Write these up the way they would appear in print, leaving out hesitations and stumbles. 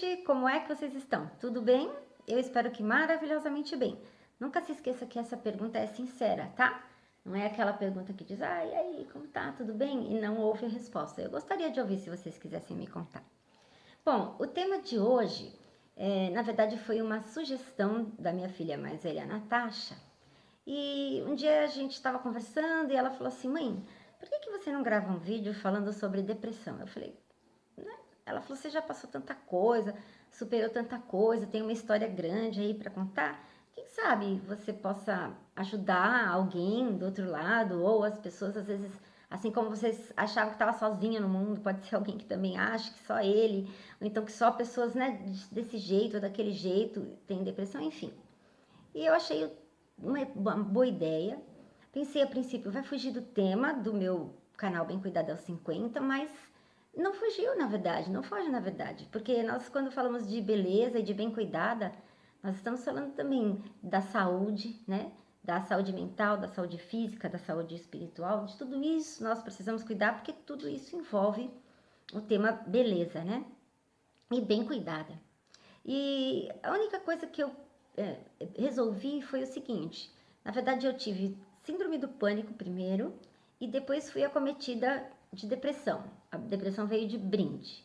gente! Como é que vocês estão? Tudo bem? Eu espero que maravilhosamente bem. Nunca se esqueça que essa pergunta é sincera, tá? Não é aquela pergunta que diz, e aí, como tá? Tudo bem? E não ouve a resposta. Eu gostaria de ouvir se vocês quisessem me contar. Bom, o tema de hoje, na verdade, foi uma sugestão da minha filha mais velha, Natasha. E um dia a gente estava conversando e ela falou assim, mãe, por que você não grava um vídeo falando sobre depressão? Eu falei, né? Ela falou, você já passou tanta coisa, superou tanta coisa, tem uma história grande aí para contar. Quem sabe você possa ajudar alguém do outro lado, ou as pessoas, às vezes, assim como vocês achavam que estava sozinha no mundo, pode ser alguém que também acha que só ele, ou então que só pessoas, né, desse jeito ou daquele jeito têm depressão, enfim. E eu achei uma boa ideia. Pensei a princípio, vai fugir do tema do meu canal Bem Cuidado aos 50, mas não fugiu, na verdade, não foge, na verdade. Porque nós, quando falamos de beleza e de bem cuidada, nós estamos falando também da saúde, né? Da saúde mental, da saúde física, da saúde espiritual, de tudo isso nós precisamos cuidar, porque tudo isso envolve o tema beleza, né? E bem cuidada. E a única coisa que eu resolvi foi o seguinte: na verdade, eu tive síndrome do pânico primeiro e depois fui acometida de depressão. A depressão veio de brinde.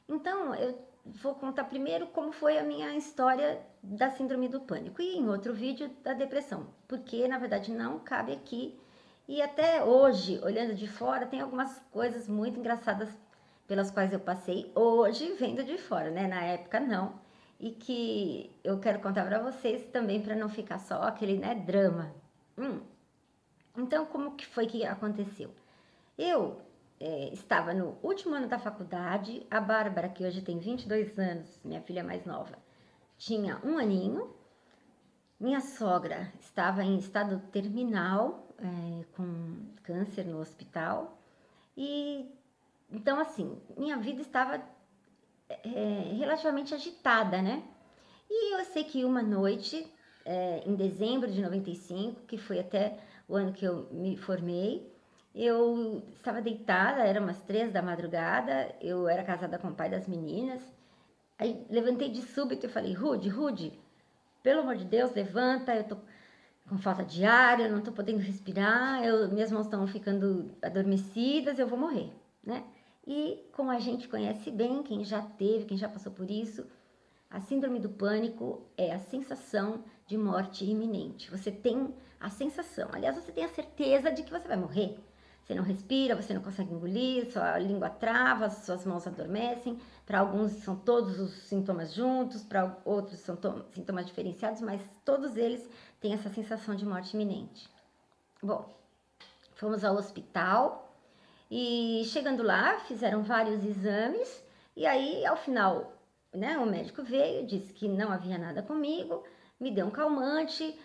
Então, eu vou contar primeiro como foi a minha história da síndrome do pânico e em outro vídeo da depressão, porque na verdade não cabe aqui. E até hoje, olhando de fora, tem algumas coisas muito engraçadas pelas quais eu passei hoje vendo de fora, né? Na época não. E que eu quero contar para vocês também para não ficar só aquele, né, drama. Então, como que foi que aconteceu? Eu estava no último ano da faculdade, a Bárbara, que hoje tem 22 anos, minha filha mais nova, tinha um aninho, minha sogra estava em estado terminal, com câncer no hospital, e então assim, minha vida estava relativamente agitada, né? E eu sei que uma noite, em dezembro de 95, que foi até o ano que eu me formei, eu estava deitada, era umas 3 da madrugada, eu era casada com o pai das meninas, aí levantei de súbito e falei, Rude, pelo amor de Deus, levanta, eu tô com falta de ar, eu não tô podendo respirar, minhas mãos estão ficando adormecidas, eu vou morrer, né? E como a gente conhece bem, quem já teve, quem já passou por isso, a síndrome do pânico é a sensação de morte iminente. Você tem a sensação, aliás, você tem a certeza de que você vai morrer. Você não respira, você não consegue engolir, sua língua trava, suas mãos adormecem. Para alguns são todos os sintomas juntos, para outros são sintomas diferenciados, mas todos eles têm essa sensação de morte iminente. Bom, fomos ao hospital e chegando lá, fizeram vários exames e aí, ao final, né, o médico veio, disse que não havia nada comigo, me deu um calmante,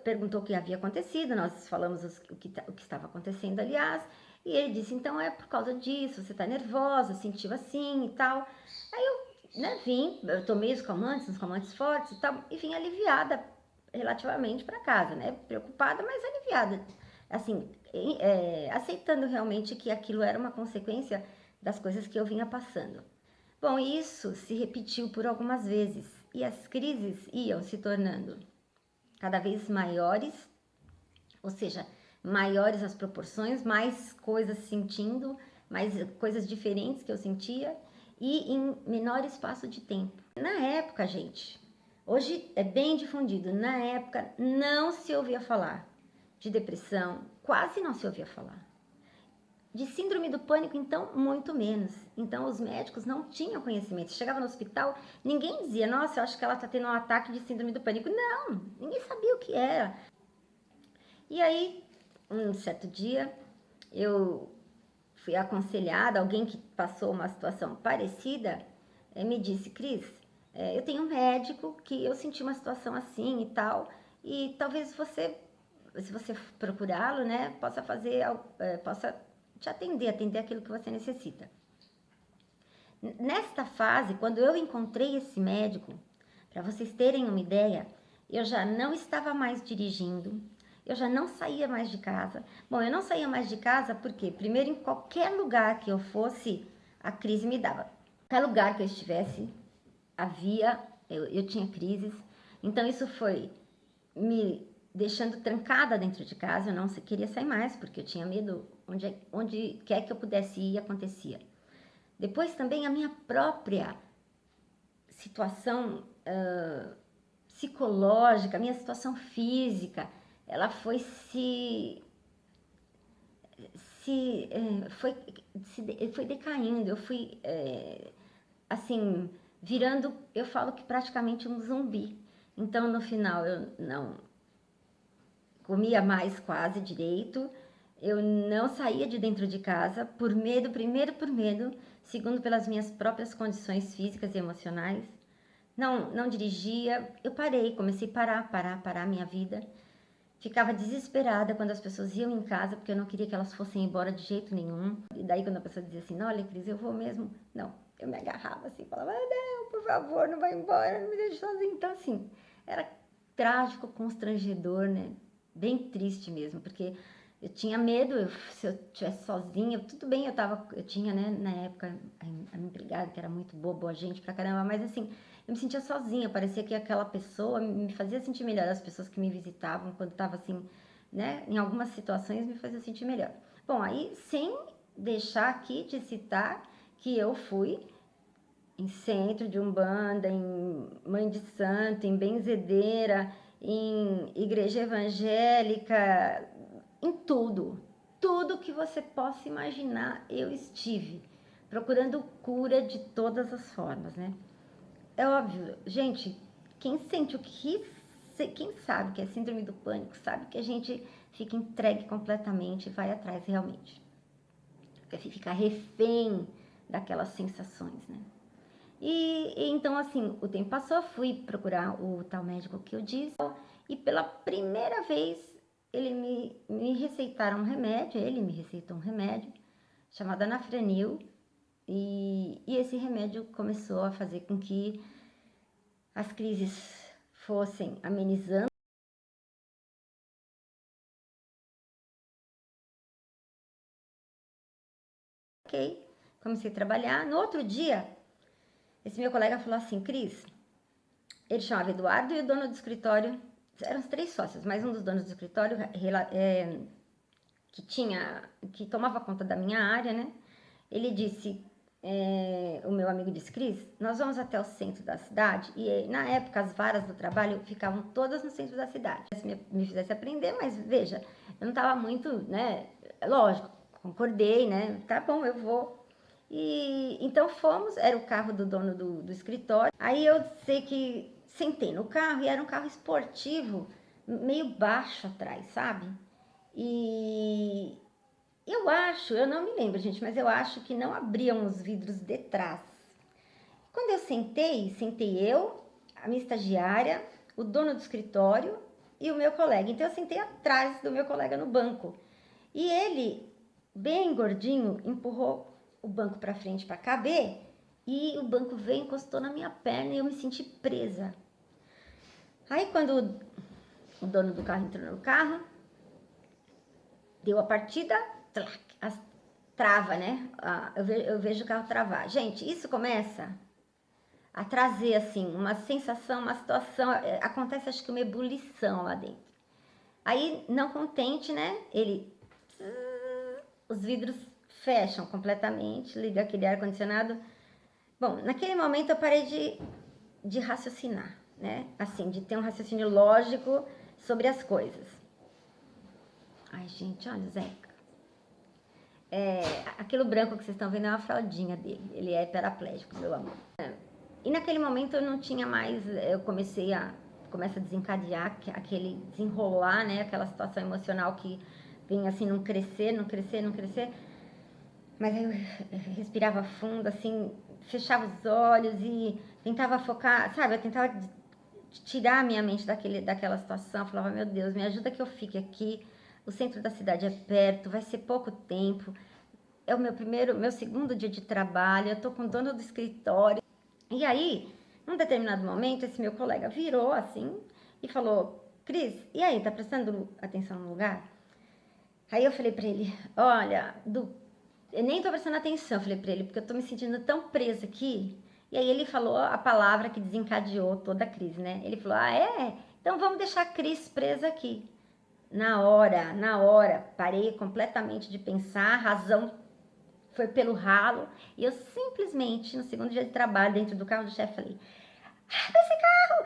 perguntou o que havia acontecido, nós falamos o que estava acontecendo, aliás, e ele disse, então é por causa disso, você tá nervosa, sentiu assim e tal. Aí eu, né, eu tomei os calmantes, uns calmantes fortes e tal, e vim aliviada relativamente para casa, né, preocupada, mas aliviada, assim, aceitando realmente que aquilo era uma consequência das coisas que eu vinha passando. Bom, isso se repetiu por algumas vezes e as crises iam se tornando cada vez maiores, ou seja, maiores as proporções, mais coisas sentindo, mais coisas diferentes que eu sentia e em menor espaço de tempo. Na época, gente, hoje é bem difundido, na época não se ouvia falar de depressão, quase não se ouvia falar. De síndrome do pânico, então, muito menos. Então, os médicos não tinham conhecimento. Chegava no hospital, ninguém dizia, nossa, eu acho que ela está tendo um ataque de síndrome do pânico. Não, ninguém sabia o que era. E aí, um certo dia, eu fui aconselhada, alguém que passou uma situação parecida, me disse, Cris, eu tenho um médico que eu senti uma situação assim e tal, e talvez você, se você procurá-lo, né, possa te atender aquilo que você necessita. Nesta fase, quando eu encontrei esse médico, para vocês terem uma ideia, eu já não estava mais dirigindo, eu já não saía mais de casa. Bom, eu não saía mais de casa porque, primeiro, em qualquer lugar que eu fosse, a crise me dava. Qualquer lugar que eu estivesse, eu tinha crises, então isso foi me deixando trancada dentro de casa, eu não queria sair mais, porque eu tinha medo, onde quer que eu pudesse ir, acontecia. Depois também a minha própria situação psicológica, a minha situação física, ela foi foi decaindo, eu fui assim, virando, eu falo que praticamente um zumbi. Então, no final, eu não comia mais quase direito, eu não saía de dentro de casa por medo, primeiro por medo, segundo pelas minhas próprias condições físicas e emocionais. Não dirigia, eu parei, comecei a parar a minha vida. Ficava desesperada quando as pessoas iam em casa, porque eu não queria que elas fossem embora de jeito nenhum. E daí quando a pessoa dizia assim, não, olha, Cris, eu vou mesmo. Não, eu me agarrava assim, falava, não, por favor, não vai embora, não me deixe sozinha. Então assim, era trágico, constrangedor, né? Bem triste mesmo, porque eu tinha medo, se eu estivesse sozinha, tudo bem, eu tinha, né, na época, a minha empregada, que era muito boa gente pra caramba, mas assim, eu me sentia sozinha, parecia que aquela pessoa me fazia sentir melhor, as pessoas que me visitavam, quando estava assim, né, em algumas situações me fazia sentir melhor. Bom, aí, sem deixar aqui de citar que eu fui em centro de umbanda, em mãe de santo, em benzedeira, em igreja evangélica, em tudo que você possa imaginar, eu estive procurando cura de todas as formas, né? É óbvio, gente, quem sente o que, quem sabe que é síndrome do pânico, sabe que a gente fica entregue completamente e vai atrás realmente. Fica refém daquelas sensações, né? E então, assim, o tempo passou, fui procurar o tal médico que eu disse, e pela primeira vez me receitaram um remédio, ele me receitou um remédio chamado Anafranil, e esse remédio começou a fazer com que as crises fossem amenizando. Ok, comecei a trabalhar. No outro dia, esse meu colega falou assim, Cris, ele chamava Eduardo e o dono do escritório, eram os 3 sócios, mas um dos donos do escritório que tomava conta da minha área, né? Ele disse, o meu amigo disse, Cris, nós vamos até o centro da cidade, e na época as varas do trabalho ficavam todas no centro da cidade. Me fizesse aprender, mas veja, eu não estava muito, né? Lógico, concordei, né? Tá bom, eu vou. E então fomos, era o carro do dono do escritório. Aí eu sei que sentei no carro e era um carro esportivo, meio baixo atrás, sabe? E eu não me lembro, gente, mas eu acho que não abriam os vidros de trás. Quando eu sentei eu, a minha estagiária, o dono do escritório e o meu colega. Então eu sentei atrás do meu colega no banco. E ele, bem gordinho, empurrou o banco para frente para caber e o banco veio, encostou na minha perna e eu me senti presa. Aí quando o dono do carro entrou no carro, deu a partida, trava, né? Eu vejo o carro travar. Gente, isso começa a trazer, assim, uma sensação, uma situação, acontece acho que uma ebulição lá dentro. Aí, não contente, né? Os vidros fecham completamente, liga aquele ar-condicionado. Bom, naquele momento eu parei de raciocinar, né? Assim, de ter um raciocínio lógico sobre as coisas. Ai, gente, olha o Zeca. Aquilo branco que vocês estão vendo é uma fraldinha dele. Ele é paraplégico, meu amor. E naquele momento eu não tinha mais, começa a desencadear aquele desenrolar, né? Aquela situação emocional que vem assim, não crescer. Mas aí eu respirava fundo, assim, fechava os olhos e tentava focar, sabe? Eu tentava tirar a minha mente daquela situação. Eu falava, meu Deus, me ajuda que eu fique aqui. O centro da cidade é perto, vai ser pouco tempo. É o meu segundo dia de trabalho, eu tô com o dono do escritório. E aí, num determinado momento, esse meu colega virou assim e falou, Cris, e aí, tá prestando atenção no lugar? Aí eu falei pra ele, olha, eu nem tô prestando atenção, falei pra ele, porque eu tô me sentindo tão presa aqui. E aí ele falou a palavra que desencadeou toda a crise, né? Ele falou, então vamos deixar a Cris presa aqui. Na hora, parei completamente de pensar, a razão foi pelo ralo, e eu simplesmente, no segundo dia de trabalho, dentro do carro do chefe, falei, abre esse carro,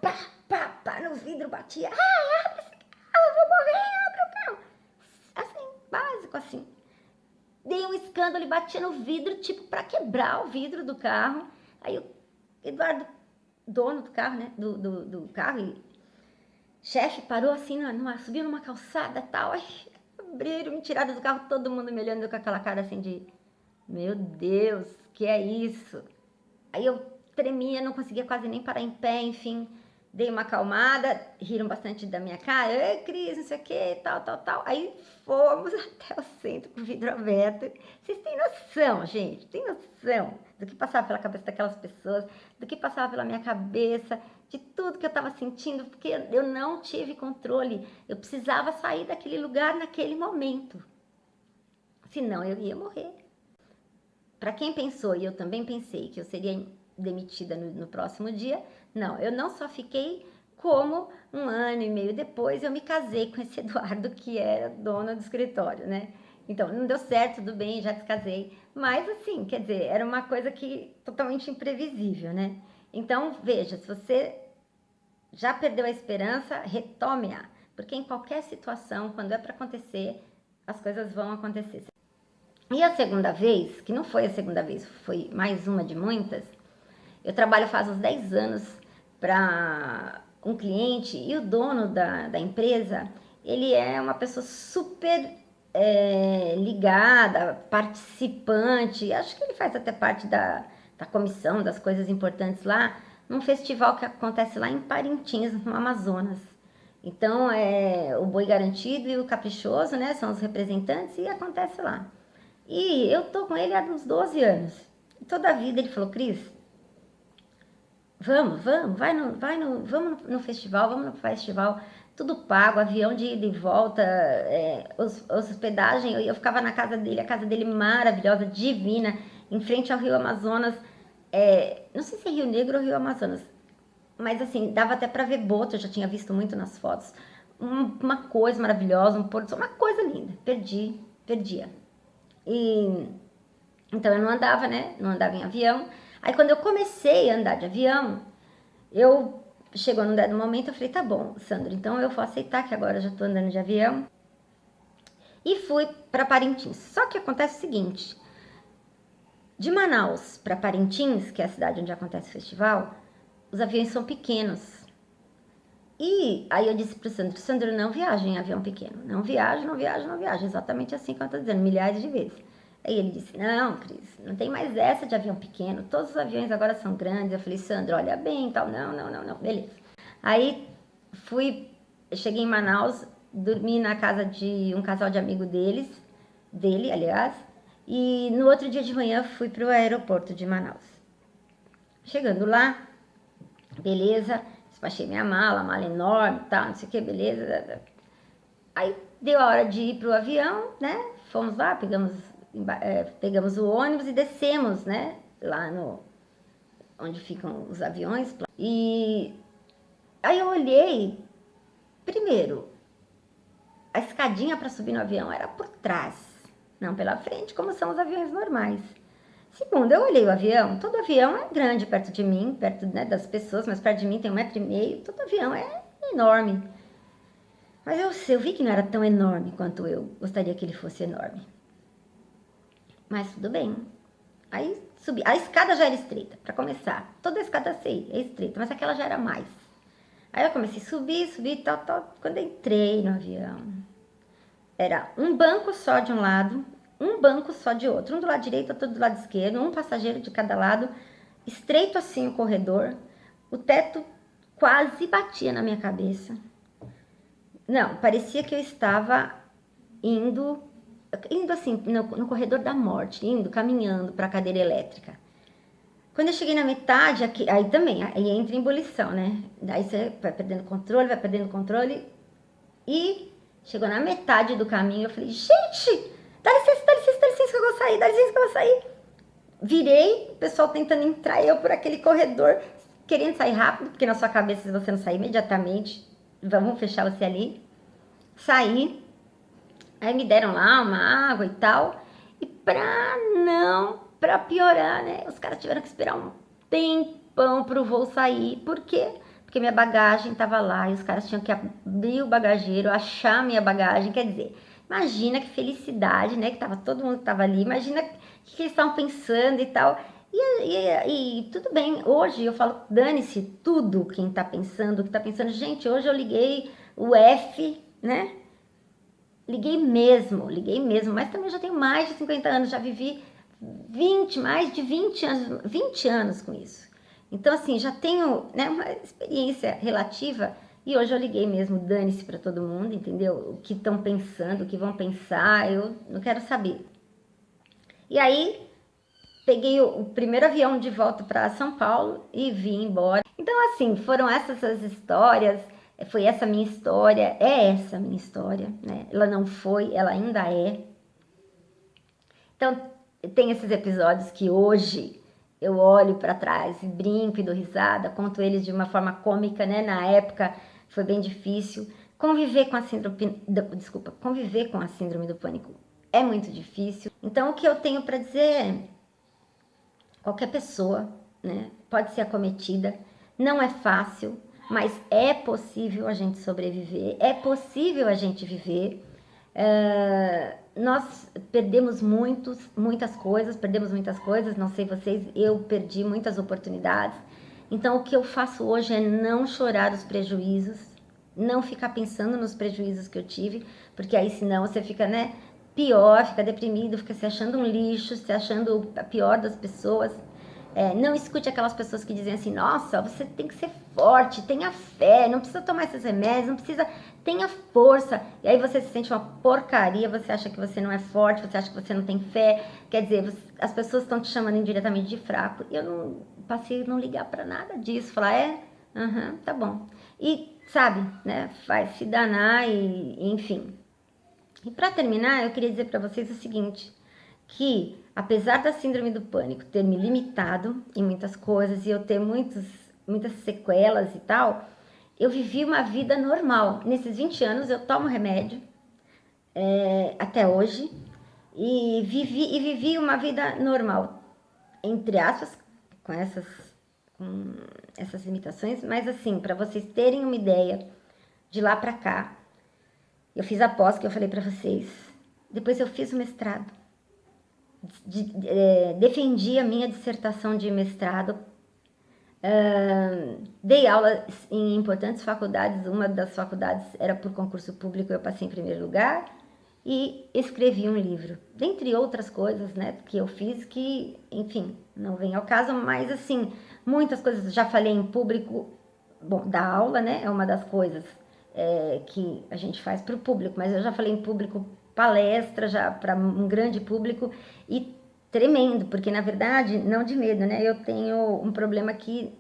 pá, pá, pá, no vidro batia, abre esse carro, eu vou morrer, abre o carro. Assim, básico assim. Dei um escândalo e batia no vidro, tipo, pra quebrar o vidro do carro. Aí o Eduardo, dono do carro, né, do carro, e chefe, parou assim, subiu numa calçada e tal, aí abriram, me tiraram do carro, todo mundo me olhando com aquela cara assim de, meu Deus, que é isso? Aí eu tremia, não conseguia quase nem parar em pé, enfim, dei uma acalmada, riram bastante da minha cara, ei, Cris, não sei o que, tal. Aí fomos até o centro com o vidro aberto. Vocês têm noção, gente, tem noção do que passava pela cabeça daquelas pessoas, do que passava pela minha cabeça, de tudo que eu estava sentindo, porque eu não tive controle, eu precisava sair daquele lugar naquele momento, senão eu ia morrer. Para quem pensou, e eu também pensei, que eu seria demitida no próximo dia, não, eu não só fiquei, como 1 ano e meio depois eu me casei com esse Eduardo, que era dono do escritório, né? Então, não deu certo, tudo bem, já descasei, mas assim, quer dizer, era uma coisa que totalmente imprevisível, né? Então, veja, se você já perdeu a esperança, retome-a, porque em qualquer situação, quando é para acontecer, as coisas vão acontecer. E a segunda vez, que não foi a segunda vez, foi mais uma de muitas, eu trabalho faz uns 10 anos para um cliente e o dono da empresa, ele é uma pessoa super ligada, participante, acho que ele faz até parte da comissão das coisas importantes lá, num festival que acontece lá em Parintins, no Amazonas. Então, o Boi Garantido e o Caprichoso, né, são os representantes e acontece lá. E eu tô com ele há uns 12 anos. E toda a vida ele falou, Cris, vamos no festival, tudo pago, avião de ida e volta, hospedagem, eu ficava na casa dele, a casa dele maravilhosa, divina, em frente ao Rio Amazonas, não sei se é Rio Negro ou Rio Amazonas, mas assim, dava até para ver boto, eu já tinha visto muito nas fotos, uma coisa maravilhosa, um pôr do sol, uma coisa linda, perdia. E então eu não andava, né? Não andava em avião. Aí quando eu comecei a andar de avião, chegou num dado momento, eu falei, tá bom, Sandro, então eu vou aceitar que agora eu já tô andando de avião. E fui para Parintins. Só que acontece o seguinte, de Manaus para Parintins, que é a cidade onde acontece o festival, os aviões são pequenos. E aí eu disse pro Sandro, não viaja em avião pequeno. Não viaja. Exatamente assim que eu tô dizendo, milhares de vezes. Aí ele disse, não, Cris, não tem mais essa de avião pequeno. Todos os aviões agora são grandes. Eu falei, Sandro, olha bem e tal. Não, beleza. Aí cheguei em Manaus, dormi na casa de um casal de amigo dele, aliás. E no outro dia de manhã fui pro aeroporto de Manaus. Chegando lá, beleza, despachei minha mala enorme, tal, não sei o que, beleza. Aí deu a hora de ir pro avião, né? Fomos lá, pegamos o ônibus e descemos, né? Lá onde ficam os aviões. E aí eu olhei, primeiro, a escadinha para subir no avião era por trás, não pela frente, como são os aviões normais. Segundo, eu olhei o avião, todo avião é grande perto de mim, perto, né, das pessoas, mas perto de mim tem 1,5 m, todo avião é enorme. Mas eu vi que não era tão enorme quanto eu gostaria que ele fosse enorme. Mas tudo bem. Aí subi, a escada já era estreita, para começar. Toda a escada é estreita, mas aquela já era mais. Aí eu comecei a subir, tal. Quando eu entrei no avião, era um banco só de um lado, um banco só de outro, um do lado direito, outro do lado esquerdo, um passageiro de cada lado, estreito assim o corredor, o teto quase batia na minha cabeça. Não, parecia que eu estava indo assim, no corredor da morte, caminhando para a cadeira elétrica. Quando eu cheguei na metade, aí entra em ebulição, né? Daí você vai perdendo controle, e chegou na metade do caminho, eu falei, gente, dá licença que eu vou sair, virei, o pessoal tentando entrar, eu por aquele corredor, querendo sair rápido, porque na sua cabeça, se você não sair imediatamente, vamos fechar você ali. Saí, aí me deram lá uma água e tal, e pra piorar, né, os caras tiveram que esperar um tempão pro voo sair. Por quê? Porque minha bagagem tava lá e os caras tinham que abrir o bagageiro, achar minha bagagem. Quer dizer, imagina que felicidade, né? Que tava todo mundo que tava ali. Imagina o que eles estavam pensando e tal. E tudo bem, hoje eu falo, dane-se tudo quem tá pensando, o que tá pensando. Gente, hoje eu liguei o F, né? Liguei mesmo, mas também já tenho mais de 50 anos, já vivi mais de 20 anos com isso. Então, assim, já tenho, né, uma experiência relativa e hoje eu liguei mesmo, dane-se para todo mundo, entendeu? O que estão pensando, o que vão pensar, eu não quero saber. E aí, peguei o primeiro avião de volta para São Paulo e vim embora. Então, assim, foram essas as histórias, foi essa minha história, é essa minha história, né? Ela não foi, ela ainda é. Então, tem esses episódios que hoje eu olho para trás e brinco e dou risada, conto eles de uma forma cômica, né? Na época foi bem difícil. Conviver com a síndrome do pânico é muito difícil. Então, o que eu tenho para dizer é: qualquer pessoa, né, pode ser acometida, não é fácil, mas é possível a gente sobreviver, é possível a gente viver. Nós muitas coisas, não sei vocês, eu perdi muitas oportunidades. Então, o que eu faço hoje é não chorar os prejuízos, não ficar pensando nos prejuízos que eu tive, porque aí senão você fica, né, pior, fica deprimido, fica se achando um lixo, se achando a pior das pessoas. Não escute aquelas pessoas que dizem assim: nossa, você tem que ser forte, tenha fé, não precisa tomar esses remédios, não precisa, tenha força. E aí você se sente uma porcaria, você acha que você não é forte, você acha que você não tem fé. Quer dizer, as pessoas estão te chamando indiretamente de fraco. E eu não passei a não ligar para nada disso, falar: tá bom. E sabe, né, vai se danar e enfim. E para terminar, eu queria dizer para vocês o seguinte: que apesar da síndrome do pânico ter me limitado em muitas coisas e eu ter muitas sequelas e tal, eu vivi uma vida normal. Nesses 20 anos eu tomo remédio até hoje e vivi uma vida normal, entre aspas, com essas limitações, mas assim, para vocês terem uma ideia, de lá para cá, eu fiz a pós que eu falei para vocês, depois eu fiz o mestrado, defendi a minha dissertação de mestrado, dei aula em importantes faculdades, uma das faculdades era por concurso público, eu passei em primeiro lugar, e escrevi um livro, dentre outras coisas, né, que eu fiz que, enfim, não vem ao caso, mas assim, muitas coisas, já falei em público, bom, dar aula, né, é uma das coisas que a gente faz para o público, mas eu já falei em público, palestra já para um grande público e tremendo, porque na verdade, não de medo, né, eu tenho um problema que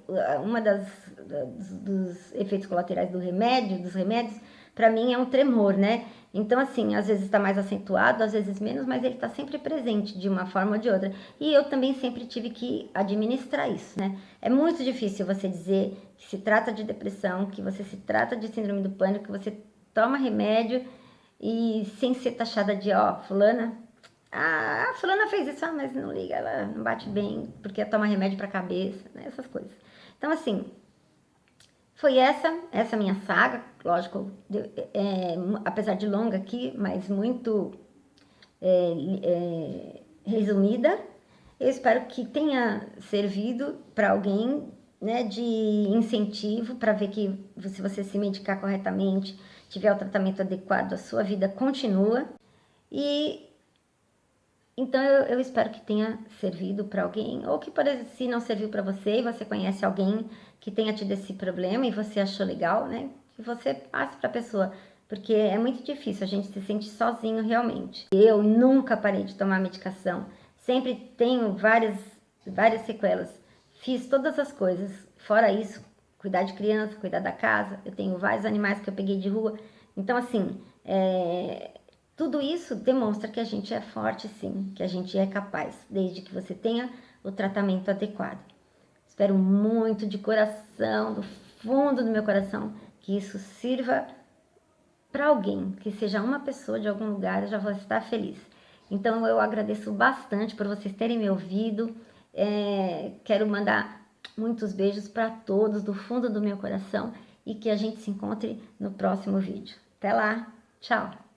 uma dos efeitos colaterais dos remédios, para mim é um tremor, né? Então, assim, às vezes está mais acentuado, às vezes menos, mas ele está sempre presente de uma forma ou de outra. E eu também sempre tive que administrar isso, né? É muito difícil você dizer que se trata de depressão, que você se trata de síndrome do pânico, que você toma remédio e sem ser taxada de, fulana fez isso, mas não liga, ela não bate bem, porque toma remédio para cabeça, né? Essas coisas. Então, assim, foi essa minha saga, lógico, apesar de longa aqui, mas muito resumida. Eu espero que tenha servido para alguém, né, de incentivo para ver que se você se medicar corretamente, tiver o tratamento adequado, a sua vida continua. E então eu espero que tenha servido para alguém, ou que se não serviu para você e você conhece alguém que tenha tido esse problema e você achou legal, né? Que você passe para a pessoa, porque é muito difícil, a gente se sente sozinho realmente. Eu nunca parei de tomar medicação, sempre tenho várias sequelas, fiz todas as coisas, fora isso, cuidar de criança, cuidar da casa, eu tenho vários animais que eu peguei de rua, então assim, tudo isso demonstra que a gente é forte, sim, que a gente é capaz, desde que você tenha o tratamento adequado. Espero muito de coração, do fundo do meu coração, que isso sirva para alguém, que seja uma pessoa de algum lugar, eu já vou estar feliz. Então eu agradeço bastante por vocês terem me ouvido. Quero mandar muitos beijos para todos do fundo do meu coração e que a gente se encontre no próximo vídeo. Até lá, tchau!